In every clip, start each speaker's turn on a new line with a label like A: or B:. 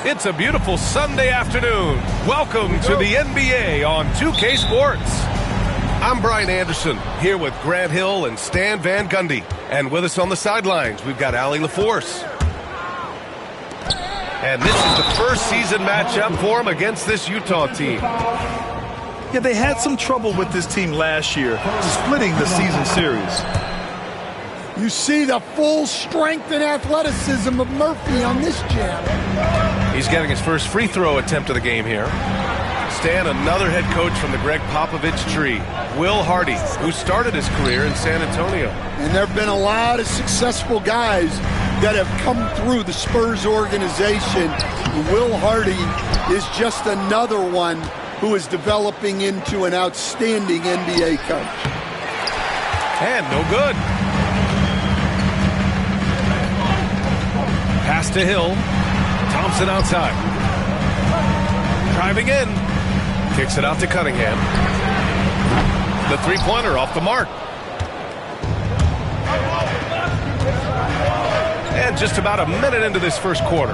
A: It's a beautiful Sunday afternoon. Welcome to the NBA on 2K Sports. I'm Brian Anderson, here with Grant Hill and Stan Van Gundy. And with us on the sidelines, we've got Allie LaForce. And this is the first season matchup for him against this Utah team.
B: Yeah, they had some trouble with this team last year, splitting the season series.
C: You see the full strength and athleticism of Murphy on this jam.
A: He's getting his first free throw attempt of the game here. Stan, another head coach from the Greg Popovich tree, Will Hardy, who started his career in San Antonio.
C: And there have been a lot of successful guys that have come through the Spurs organization. Will Hardy is just another one who is developing into an outstanding NBA coach.
A: And no good. Pass to Hill. Thompson outside. Driving in. Kicks it out to Cunningham. The three-pointer off the mark. And just about a minute into this first quarter.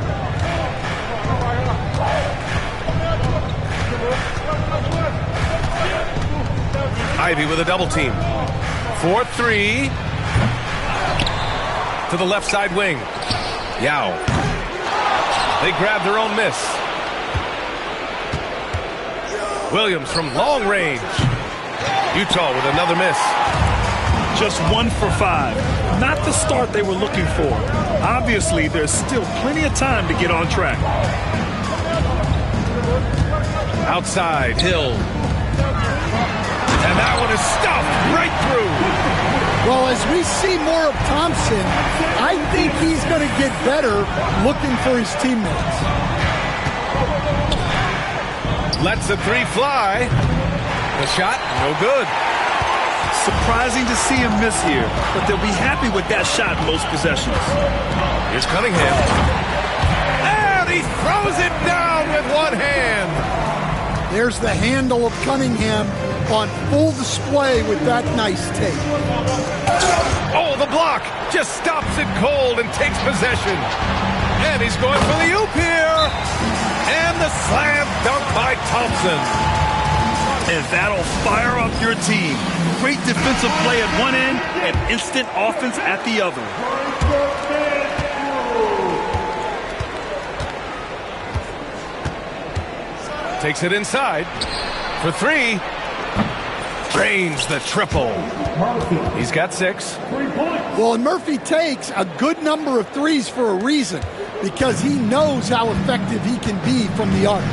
A: Ivy with a double team. 4-3. To the left side wing. Yao. They grab their own miss. Williams from long range. Utah with another miss.
B: Just 1 for 5. Not the start they were looking for. Obviously, there's still plenty of time to get on track.
A: Outside, Hill. And that one is stuffed right through.
C: Well, as we see more of Thompson, I think he's going to get better looking for his teammates.
A: Lets the three fly. The shot, no good.
B: Surprising to see him miss here, but they'll be happy with that shot most possessions.
A: Here's Cunningham. And he throws it down with one hand.
C: There's the handle of Cunningham on full display with that nice tape.
A: Oh, the block just stops it cold and takes possession. And he's going for the oop here. And the slam dunk by Thompson.
B: And that'll fire up your team. Great defensive play at one end and instant offense at the other.
A: Takes it inside for three. Drains the triple. He's got 6.
C: Well, and Murphy takes a good number of threes for a reason, because he knows how effective he can be from the arc.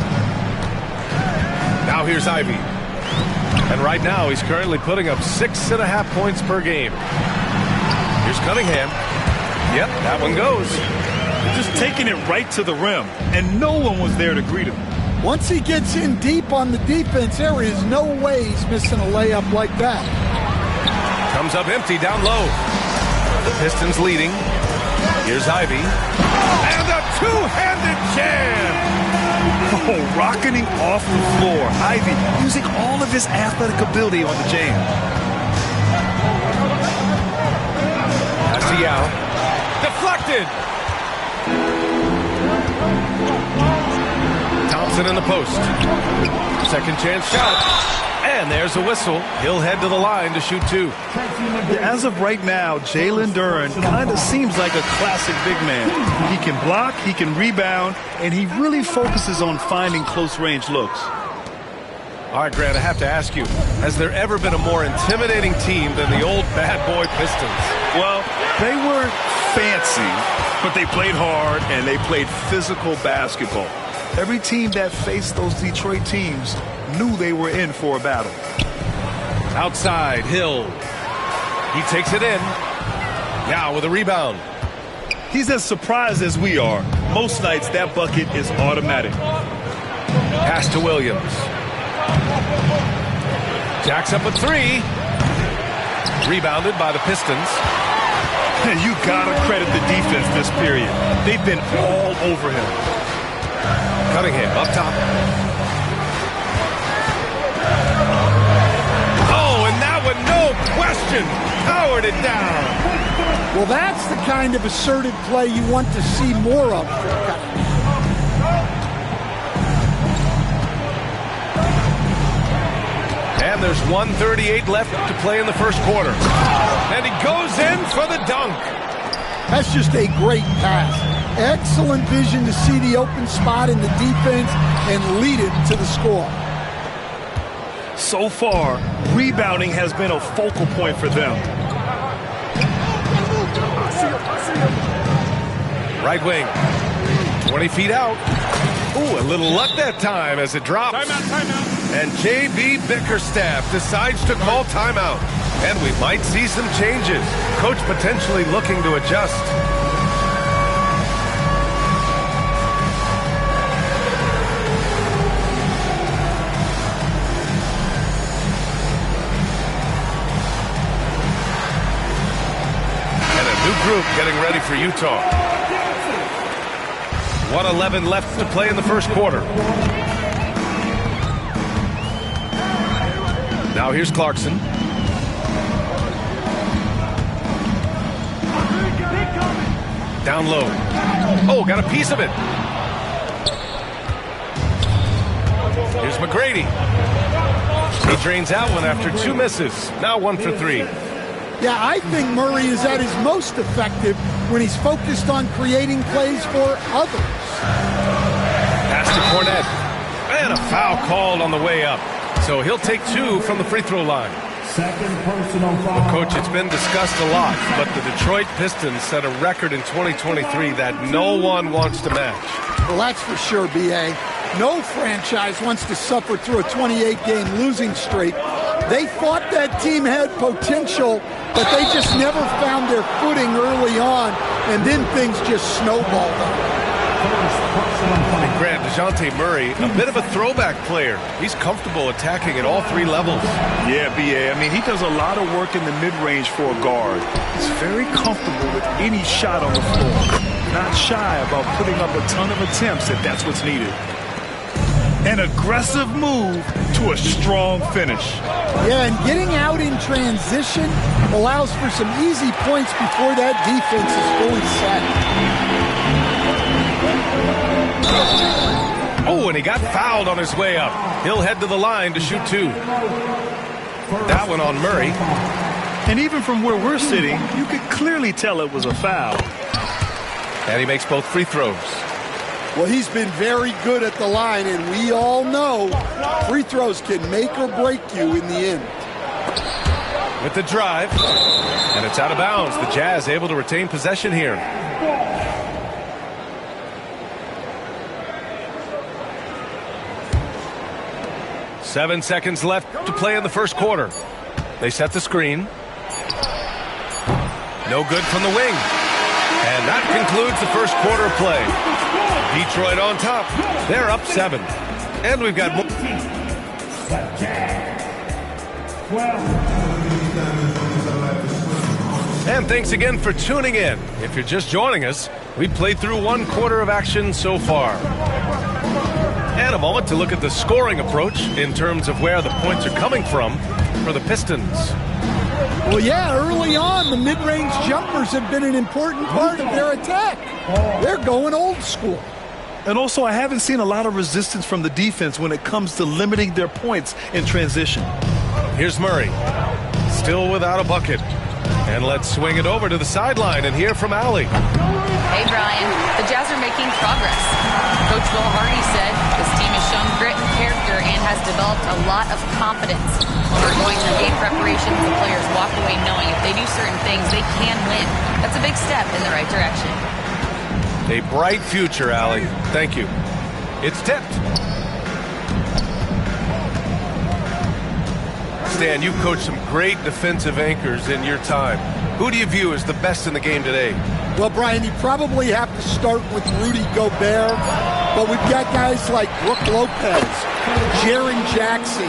A: Now here's Ivy. And right now he's currently putting up 6.5 points per game. Here's Cunningham. Yep, that one goes.
B: Just taking it right to the rim, and no one was there to greet him.
C: Once he gets in deep on the defense, there is no way he's missing a layup like that.
A: Comes up empty down low. The Pistons leading. Here's Ivy. And a two-handed jam!
B: Oh, rocketing off the floor. Ivy using all of his athletic ability on the jam.
A: Pass to Yao. Deflected! Thompson in the post. Second chance shot. And there's a whistle. He'll head to the line to shoot 2.
B: As of right now, Jalen Duren kind of seems like a classic big man. He can block, he can rebound, and he really focuses on finding close-range looks.
A: All right, Grant, I have to ask you, has there ever been a more intimidating team than the old bad boy Pistons?
B: Well, they were fancy, but they played hard and they played physical basketball. Every team that faced those Detroit teams knew they were in for a battle.
A: Outside, Hill. He takes it in. Now with a rebound.
B: He's as surprised as we are. Most nights, that bucket is automatic.
A: Pass to Williams. Jacks up a 3. Rebounded by the Pistons.
B: You gotta credit the defense this period. They've been all over him.
A: Cunningham up top. Oh, and that one, no question, powered it down.
C: Well, that's the kind of assertive play you want to see more of.
A: And there's 1:38 left to play in the first quarter. And he goes in for the dunk.
C: That's just a great pass. Excellent vision to see the open spot in the defense and lead it to the score.
B: So far, rebounding has been a focal point for them.
A: Right wing. 20 feet out. Ooh, a little luck that time as it drops.
B: Timeout.
A: And J.B. Bickerstaff decides to call timeout. And we might see some changes. Coach potentially looking to adjust. And a new group getting ready for Utah. 1:11 left to play in the first quarter. Now here's Clarkson. Down low. Oh, got a piece of it. Here's McGrady. He drains that one after 2 misses. Now 1 for 3.
C: Yeah, I think Murray is at his most effective when he's focused on creating plays for others.
A: Pass to Cornette. And a foul called on the way up. So he'll take 2 from the free throw line.
D: Second personal foul.
A: Well, Coach, it's been discussed a lot, but the Detroit Pistons set a record in 2023 that no one wants to match.
C: Well, that's for sure, B.A. No franchise wants to suffer through a 28-game losing streak. They thought that team had potential, but they just never found their footing early on, and then things just snowballed them.
A: And Grant, DeJounte Murray, a bit of a throwback player. He's comfortable attacking at all 3 levels.
B: Yeah, B.A. I mean, he does a lot of work in the mid-range for a guard. He's very comfortable with any shot on the floor. Not shy about putting up a ton of attempts if that's what's needed. An aggressive move to a strong finish.
C: Yeah, and getting out in transition allows for some easy points before that defense is fully set.
A: Oh, and he got fouled on his way up. He'll head to the line to shoot 2. That one on Murray.
B: And even from where we're sitting, you could clearly tell it was a foul.
A: And he makes both free throws.
C: Well, he's been very good at the line, and we all know free throws can make or break you in the end.
A: With the drive, and it's out of bounds. The Jazz able to retain possession here. Seven seconds left to play in the first quarter. They set the screen. No good from the wing. And that concludes the first quarter of play. Detroit on top. They're up 7. And we've got more. And thanks again for tuning in. If you're just joining us, we've played through 1 quarter of action so far. And a moment to look at the scoring approach in terms of where the points are coming from for the Pistons.
C: Well, yeah, early on, the mid-range jumpers have been an important part of their attack. They're going old school.
B: And also, I haven't seen a lot of resistance from the defense when it comes to limiting their points in transition.
A: Here's Murray, still without a bucket. And let's swing it over to the sideline and hear from Allie.
E: Hey, Brian. The Jazz are making progress. Coach Will Hardy said this team has shown grit and character and has developed a lot of confidence. When we're going through game preparations, the players walk away knowing if they do certain things, they can win. That's a big step in the right direction.
A: A bright future, Allie. Thank you. It's tipped. Stan, you've coached some great defensive anchors in your time. Who do you view as the best in the game today?
C: Well, Brian, you probably have to start with Rudy Gobert, but we've got guys like Brook Lopez, Jaren Jackson,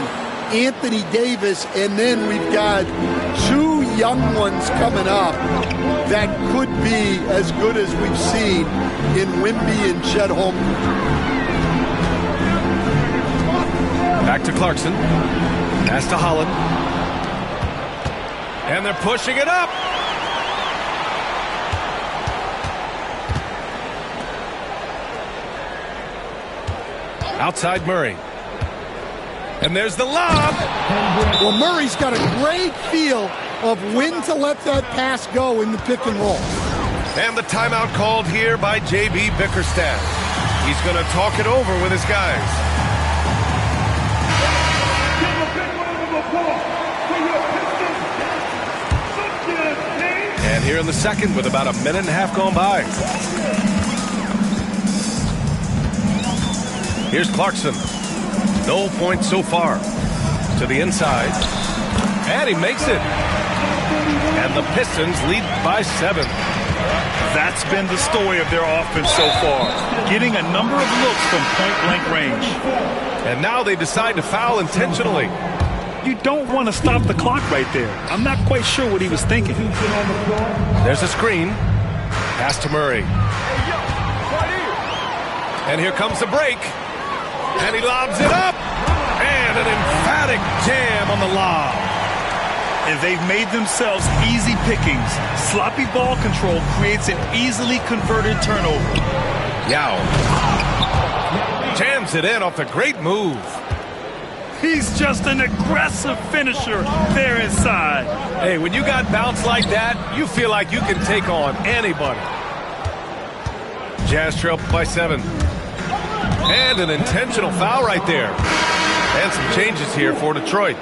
C: Anthony Davis, and then we've got 2 young ones coming up that could be as good as we've seen in Wemby and Chet Holmgren.
A: Back to Clarkson. Pass to Holland. And they're pushing it up. Outside Murray. And there's the lob.
C: Well, Murray's got a great feel of when to let that pass go in the pick and roll.
A: And the timeout called here by J.B. Bickerstaff. He's going to talk it over with his guys. And here in the second with about a minute and a half gone by. Here's Clarkson. No points so far. To the inside. And he makes it. And the Pistons lead by 7.
B: That's been the story of their offense so far. Getting a number of looks from point-blank range.
A: And now they decide to foul intentionally.
B: You don't want to stop the clock right there. I'm not quite sure what he was thinking.
A: There's a screen. Pass to Murray. And here comes the break. And he lobs it up. And an emphatic jam on the lob.
B: And they've made themselves easy pickings. Sloppy ball control creates an easily converted turnover.
A: Yao. Jams it in off a great move.
B: He's just an aggressive finisher there inside.
A: Hey, when you got bounce like that, you feel like you can take on anybody. Jazz trail by 7. And an intentional foul right there. And some changes here for Detroit.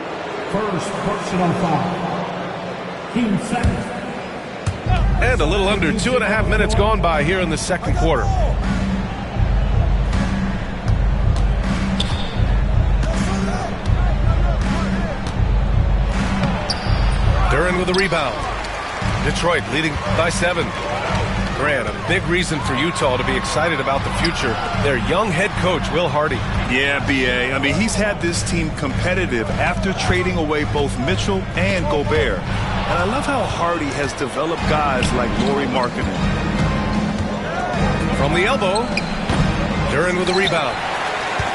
D: First personal foul. Team second.
A: And a little under 2.5 minutes gone by here in the second quarter. Duren with the rebound. Detroit leading by 7. Grant, a big reason for Utah to be excited about the future. Their young head coach, Will Hardy.
B: Yeah, B.A. I mean, he's had this team competitive after trading away both Mitchell and Gobert. And I love how Hardy has developed guys like Lauri Markkanen.
A: From the elbow, Duren with the rebound.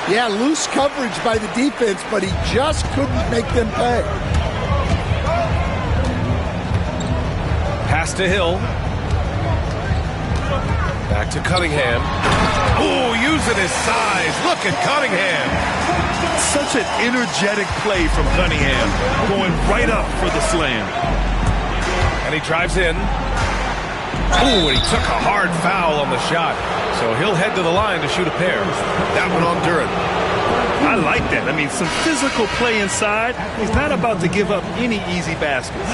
C: Yeah, loose coverage by the defense, but he just couldn't make them pay.
A: Pass to Hill. Back to Cunningham. Oh, using his size. Look at Cunningham.
B: Such an energetic play from Cunningham, going right up for the slam.
A: And he drives in. Oh, and he took a hard foul on the shot. So he'll head to the line to shoot a pair. That one on Duren.
B: I like that. I mean, some physical play inside. He's not about to give up any easy baskets.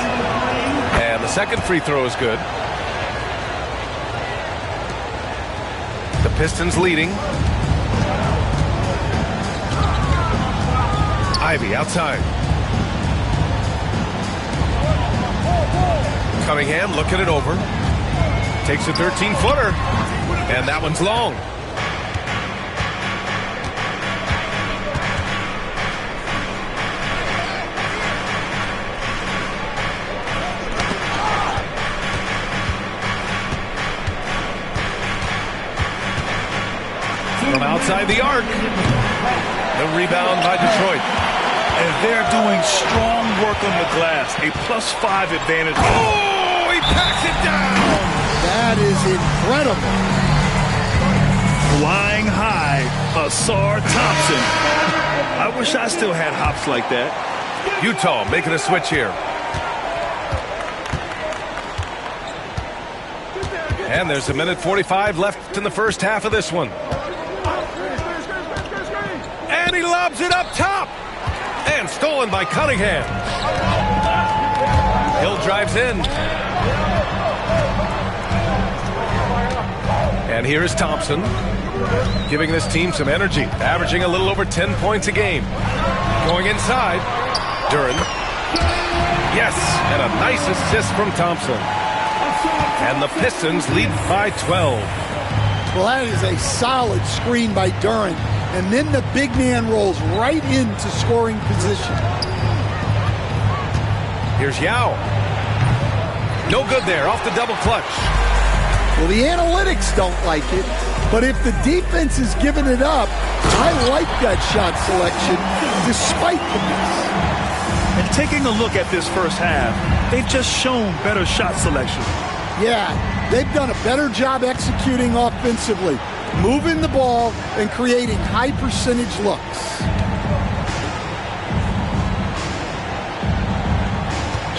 A: And the second free throw is good. The Pistons leading. Ivy outside. Cunningham looking it over. Takes a 13-footer. And that one's long. From outside the arc. The rebound by Detroit.
B: And they're doing strong work on the glass. A +5 advantage.
A: Oh, he packs it down.
C: That is incredible.
B: Flying high, Ausar Thompson. I wish I still had hops like that.
A: Utah making a switch here. And there's a minute 45 left in the first half of this one. And he lobs it up top. And stolen by Cunningham. Hill drives in. And here is Thompson, giving this team some energy, averaging a little over 10 points a game. Going inside, Duren. Yes, and a nice assist from Thompson. And the Pistons lead by 12.
C: Well, that is a solid screen by Duren. And then the big man rolls right into scoring position.
A: Here's Yao. No good there, off the double clutch.
C: Well, the analytics don't like it, but if the defense is giving it up, I like that shot selection despite the miss.
B: And taking a look at this first half, they've just shown better shot selection.
C: Yeah, they've done a better job executing offensively, moving the ball and creating high percentage looks.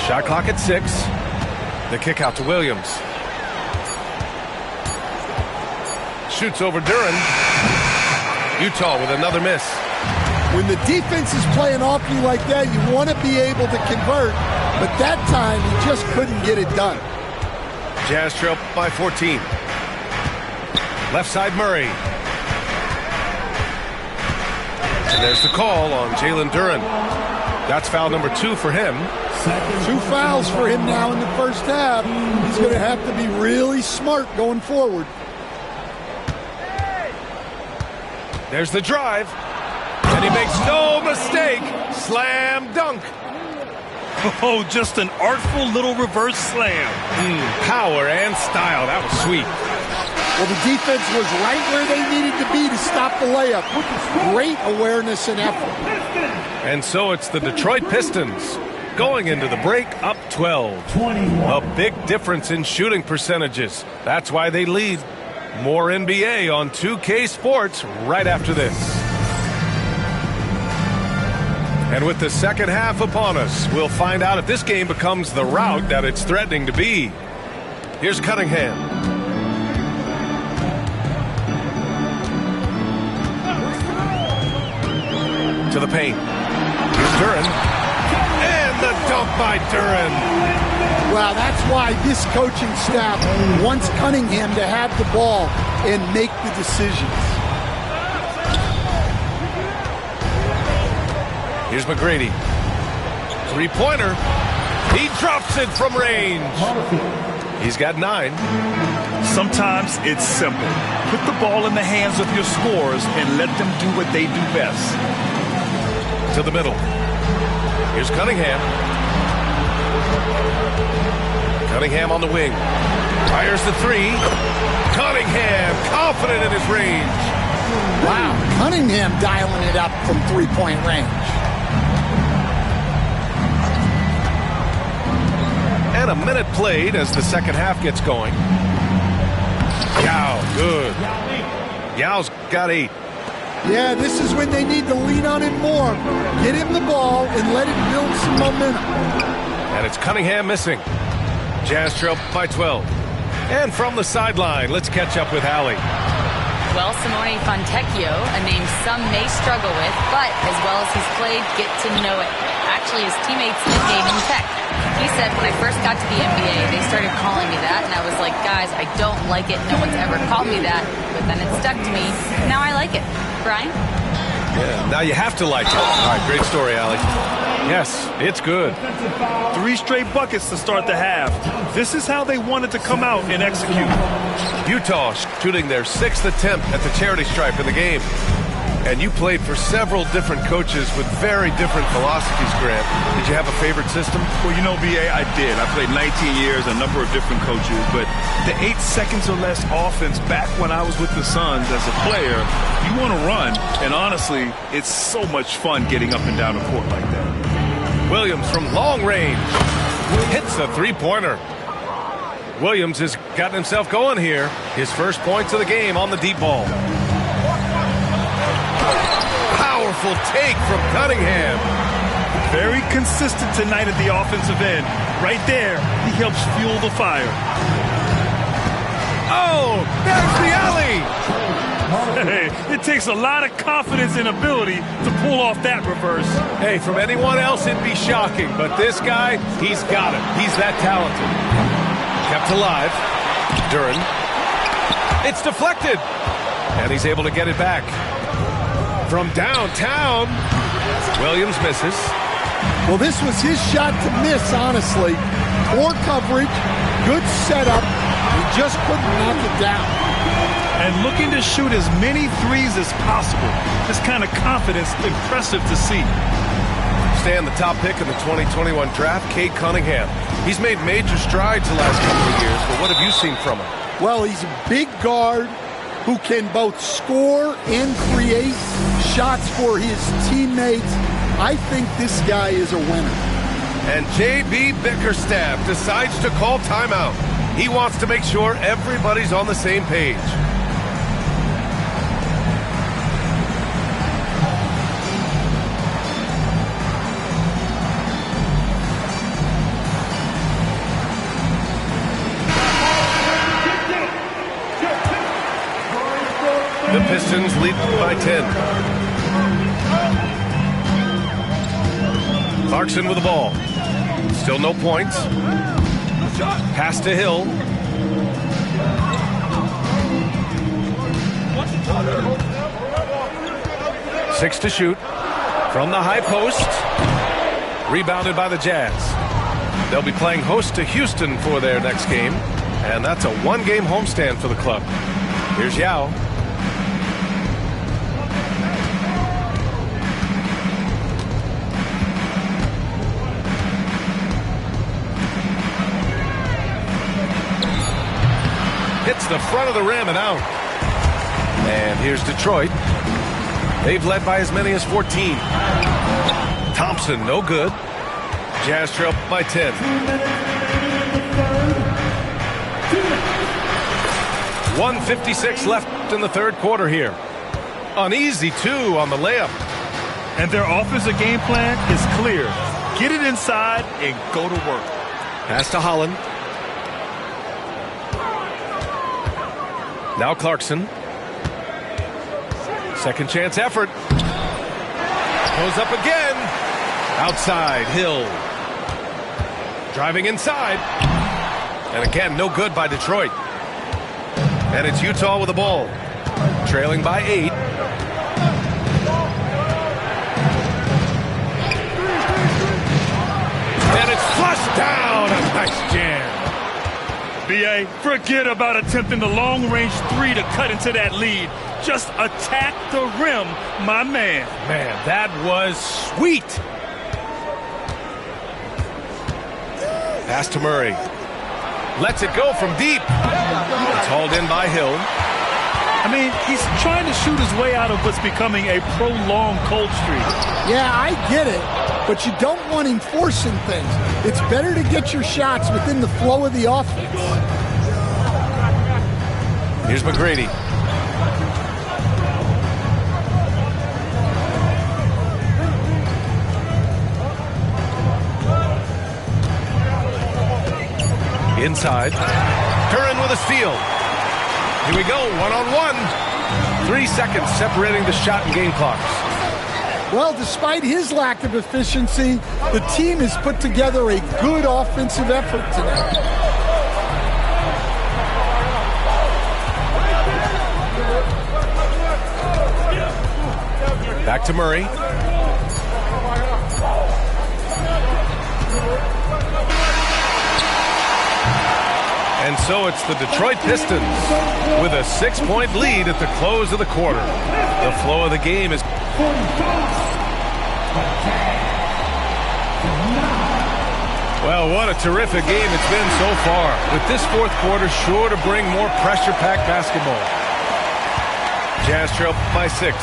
A: Shot clock at 6. The kick out to Williams. Shoots over Duren. Utah with another miss.
C: When the defense is playing off you like that, you want to be able to convert, but that time he just couldn't get it done.
A: Jazz trail by 14. Left side Murray. And there's the call on Jalen Duren. That's foul number 2 for him.
C: 2 fouls for him now in the first half. He's going to have to be really smart going forward.
A: There's the drive. And he makes no mistake. Slam dunk.
B: Oh, just an artful little reverse slam.
A: Power and style. That was sweet.
C: Well, the defense was right where they needed to be to stop the layup. Great awareness and effort.
A: And so it's the Detroit Pistons going into the break up 12.
D: 21.
A: A big difference in shooting percentages. That's why they lead. More NBA on 2K Sports right after this. And with the second half upon us, we'll find out if this game becomes the rout that it's threatening to be. Here's Cunningham. To the paint. Here's Duren. And the dunk by Duren.
C: Well, that's why this coaching staff wants Cunningham to have the ball and make the decisions.
A: Here's McGrady. Three-pointer. He drops it from range. He's got 9.
B: Sometimes it's simple. Put the ball in the hands of your scorers and let them do what they do best.
A: To the middle. Here's Cunningham. Cunningham on the wing. Fires the 3. Cunningham confident in his range.
C: Wow, Cunningham dialing it up from three-point range.
A: And a minute played as the second half gets going. Yao, good. Yao's got 8.
C: Yeah, this is when they need to lean on him more. Get him the ball and let him build some momentum.
A: And it's Cunningham missing. Jazz trail by 12. And from the sideline, let's catch up with Allie.
E: Well, Simone Fontecchio, a name some may struggle with, but as well as he's played, get to know it. Actually, his teammates nicknamed him Tech. He said, when I first got to the NBA, they started calling me that, and I was like, guys, I don't like it. No one's ever called me that. But then it stuck to me. Now I like it. Brian?
A: Yeah, now you have to like it. All right, great story, Allie. Yes, it's good.
B: 3 straight buckets to start the half. This is how they wanted to come out and execute.
A: Utah shooting their 6th attempt at the charity stripe in the game. And you played for several different coaches with very different philosophies, Grant. Did you have a favorite system?
B: Well, you know, B.A., I did. I played 19 years, a number of different coaches. But the 8 seconds or less offense back when I was with the Suns as a player, you want to run. And honestly, it's so much fun getting up and down the court like that.
A: Williams from long range hits a 3-pointer. Williams has gotten himself going here. His first points of the game on the deep ball. Powerful take from Cunningham.
B: Very consistent tonight at the offensive end. Right there, he helps fuel the fire.
A: Oh, there's the alley.
B: Hey, it takes a lot of confidence and ability to pull off that reverse.
A: Hey, from anyone else, it'd be shocking. But this guy, he's got it. He's that talented. Kept alive. Duren. It's deflected. And he's able to get it back. From downtown, Williams misses.
C: Well, this was his shot to miss, honestly. Poor coverage, good setup. He just couldn't knock it down.
B: And looking to shoot as many threes as possible. This kind of confidence, impressive to see.
A: Stan, the top pick in the 2021 draft, Cade Cunningham. He's made major strides the last couple of years, but what have you seen from him?
C: Well, he's a big guard who can both score and create shots for his teammates. I think this guy is a winner.
A: And J.B. Bickerstaff decides to call timeout. He wants to make sure everybody's on the same page. The Pistons lead by 10. Clarkson with the ball. Still no points. Pass to Hill. Six to shoot. From the high post. Rebounded by the Jazz. They'll be playing host to Houston for their next game. And that's a one-game homestand for the club. Here's Yao. Hits the front of the rim and out. And here's Detroit. They've led by as many as 14. Thompson, no good. Jazz trail by 10. $1:56 left in the third quarter here. Uneasy, too, on the layup.
B: And their offensive game plan is clear. Get it inside and go to work.
A: Pass to Holland. Now Clarkson. Second chance effort. Goes up again. Outside, Hill. Driving inside. And again, no good by Detroit. And it's Utah with the ball. Trailing by 8. And it's flushed down. A nice jam.
B: B.A., forget about attempting the long-range three to cut into that lead. Just attack the rim, my man.
A: Man, that was sweet. Pass to Murray. Lets it go from deep. It's hauled in by Hill.
B: I mean, he's trying to shoot his way out of what's becoming a prolonged cold streak.
C: Yeah, I get it, but you don't want him forcing things. It's better to get your shots within the flow of the offense.
A: Here's McGrady. Inside. Curran with a steal. Here we go, one-on-one. 3 seconds separating the shot and game clocks.
C: Well, despite his lack of efficiency, the team has put together a good offensive effort tonight.
A: Back to Murray. And so it's the Detroit Pistons with a 6-point lead at the close of the quarter. The flow of the game is... Well, what a terrific game it's been so far. With this fourth quarter sure to bring more pressure-packed basketball. Jazz trail by 6.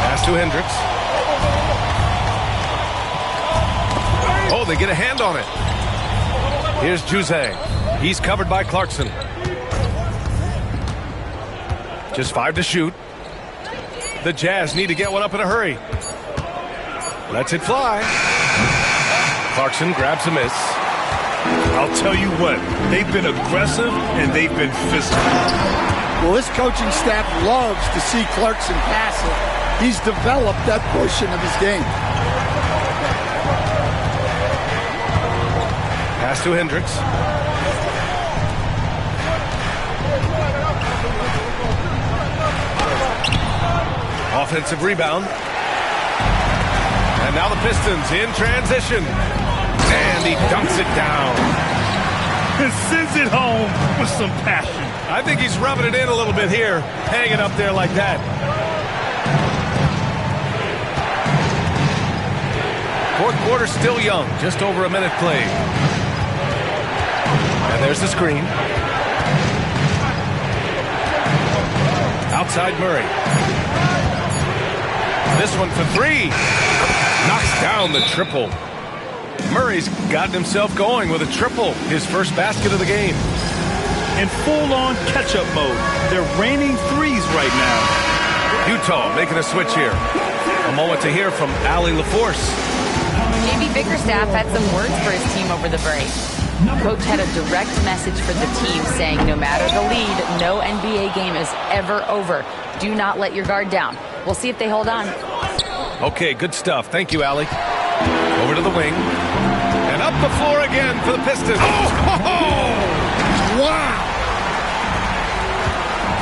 A: Pass to Hendricks. Oh, they get a hand on it. Here's Juzang. He's covered by Clarkson. Just 5 to shoot. The Jazz need to get one up in a hurry. Lets it fly. Clarkson grabs a miss.
B: I'll tell you what, they've been aggressive and they've been physical.
C: Well, this coaching staff loves to see Clarkson pass it. He's developed that portion of his game.
A: Pass to Hendricks. Offensive rebound. And now the Pistons in transition. And he dunks it down.
B: And sends it home with some passion.
A: I think he's rubbing it in a little bit here. Hanging up there like that. Fourth quarter still young. Just over a minute played. And there's the screen. Outside Murray. This one for 3. Knocks down the triple. Murray's gotten himself going with a triple. His first basket of the game.
B: In full-on catch-up mode. They're raining threes right now.
A: Utah making a switch here. A moment to hear from Allie LaForce.
E: JB Bickerstaff had some words for his team over the break. Coach had a direct message for the team saying no matter the lead, no NBA game is ever over. Do not let your guard down. We'll see if they hold on.
A: Okay, good stuff. Thank you, Allie. Over to the wing. And up the floor again for the Pistons.
C: Wow!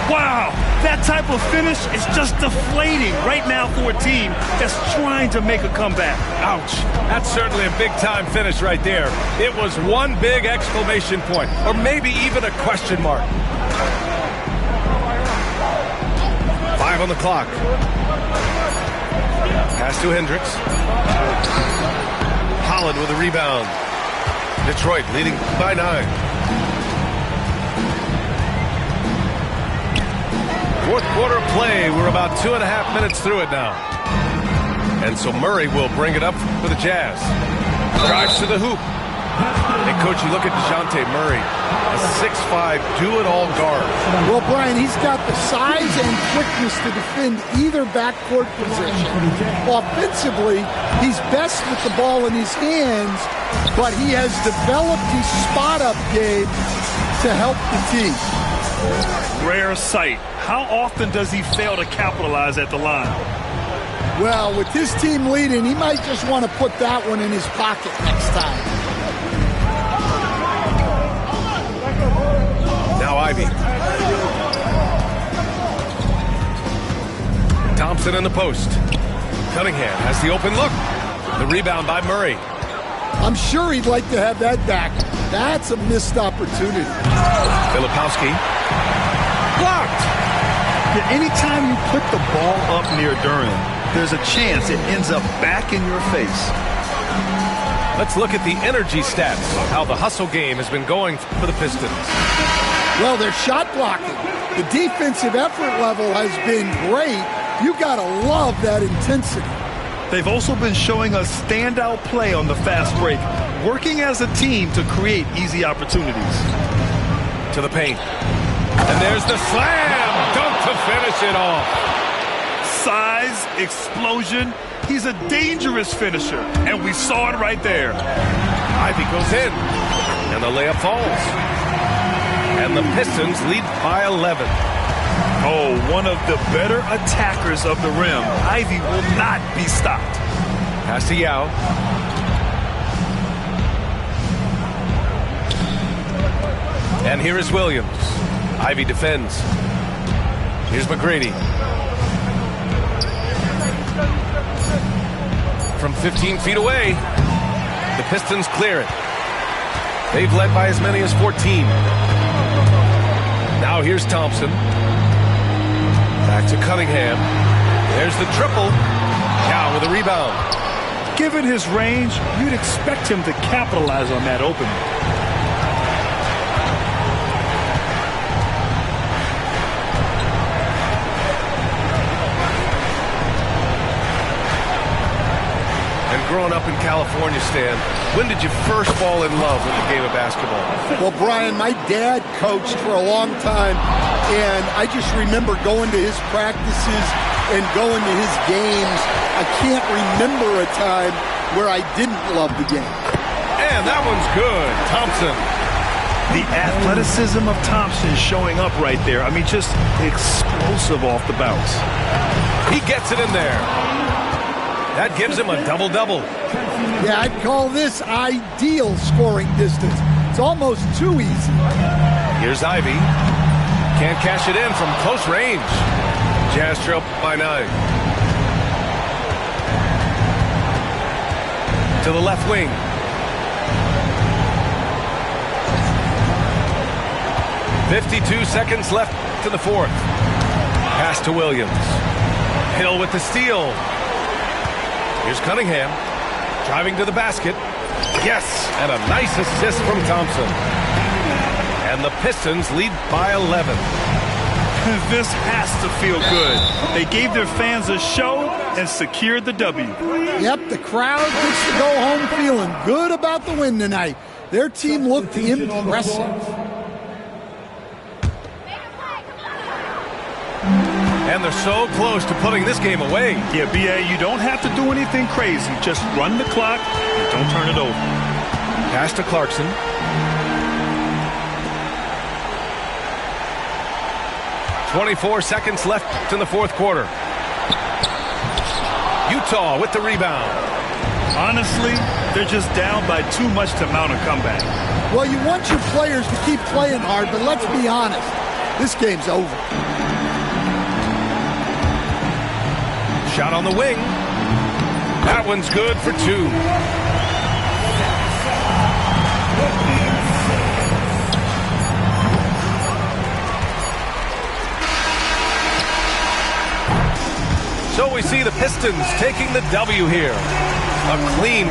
B: Wow, that type of finish is just deflating right now for a team that's trying to make a comeback.
A: Ouch. That's certainly a big-time finish right there. It was one big exclamation point, or maybe even a question mark. 5 on the clock. Pass to Hendricks. Holland with a rebound. Detroit leading by 9. Fourth quarter of play. We're about 2.5 minutes through it now. And so Murray will bring it up for the Jazz. Drives to the hoop. And, Coach, you look at DeJounte Murray, a 6'5", do-it-all guard.
C: Well, Brian, he's got the size and quickness to defend either backcourt position. Offensively, he's best with the ball in his hands, but he has developed his spot-up game to help the team.
B: Rare sight. How often does he fail to capitalize at the line?
C: Well, with his team leading, he might just want to put that one in his pocket next time.
A: Now Ivy. Thompson in the post. Cunningham has the open look. The rebound by Murray.
C: I'm sure he'd like to have that back. That's a missed opportunity.
A: Filipowski. Blocked.
B: Anytime you put the ball up near Duren, there's a chance it ends up back in your face.
A: Let's look at the energy stats, how the hustle game has been going for the Pistons.
C: Well, they're shot blocking. The defensive effort level has been great. You got to love that intensity.
B: They've also been showing us standout play on the fast break, working as a team to create easy opportunities.
A: To the paint. And there's the slam. Dunk to finish it off.
B: Size, explosion. He's a dangerous finisher, and we saw it right there.
A: Ivy goes in, and the layup falls. And the Pistons lead by 11.
B: Oh, one of the better attackers of the rim. Ivy will not be stopped.
A: Pass to Yao. And here is Williams. Ivy defends. Here's McGrady. From 15 feet away, the Pistons clear it. They've led by as many as 14. Now here's Thompson. Back to Cunningham. There's the triple. Now with a rebound.
B: Given his range, you'd expect him to capitalize on that opening.
A: Growing up in California, Stan, when did you first fall in love with the game of basketball?
C: Well, Brian, my dad coached for a long time, and I just remember going to his practices and going to his games. I can't remember a time where I didn't love the game.
A: And that one's good. Thompson.
B: The athleticism of Thompson showing up right there. I mean, just explosive off the bounce.
A: He gets it in there. That gives him a double-double.
C: Yeah, I'd call this ideal scoring distance. It's almost too easy.
A: Here's Ivy. Can't cash it in from close range. Jazz trail by 9. To the left wing. .52 seconds left to the fourth. Pass to Williams. Hill with the steal. Here's Cunningham, driving to the basket. Yes, and a nice assist from Thompson. And the Pistons lead by 11.
B: This has to feel good. They gave their fans a show and secured the W.
C: Yep, the crowd gets to go home feeling good about the win tonight. Their team looked impressive.
A: And they're so close to putting this game away.
B: Yeah, B.A., you don't have to do anything crazy. Just run the clock and don't turn it over.
A: Pass to Clarkson. 24 seconds left in the fourth quarter. Utah with the rebound.
B: Honestly, they're just down by too much to mount a comeback.
C: Well, you want your players to keep playing hard, but let's be honest. This game's over.
A: Shot on the wing. That one's good for two. So we see the Pistons taking the W here. A clean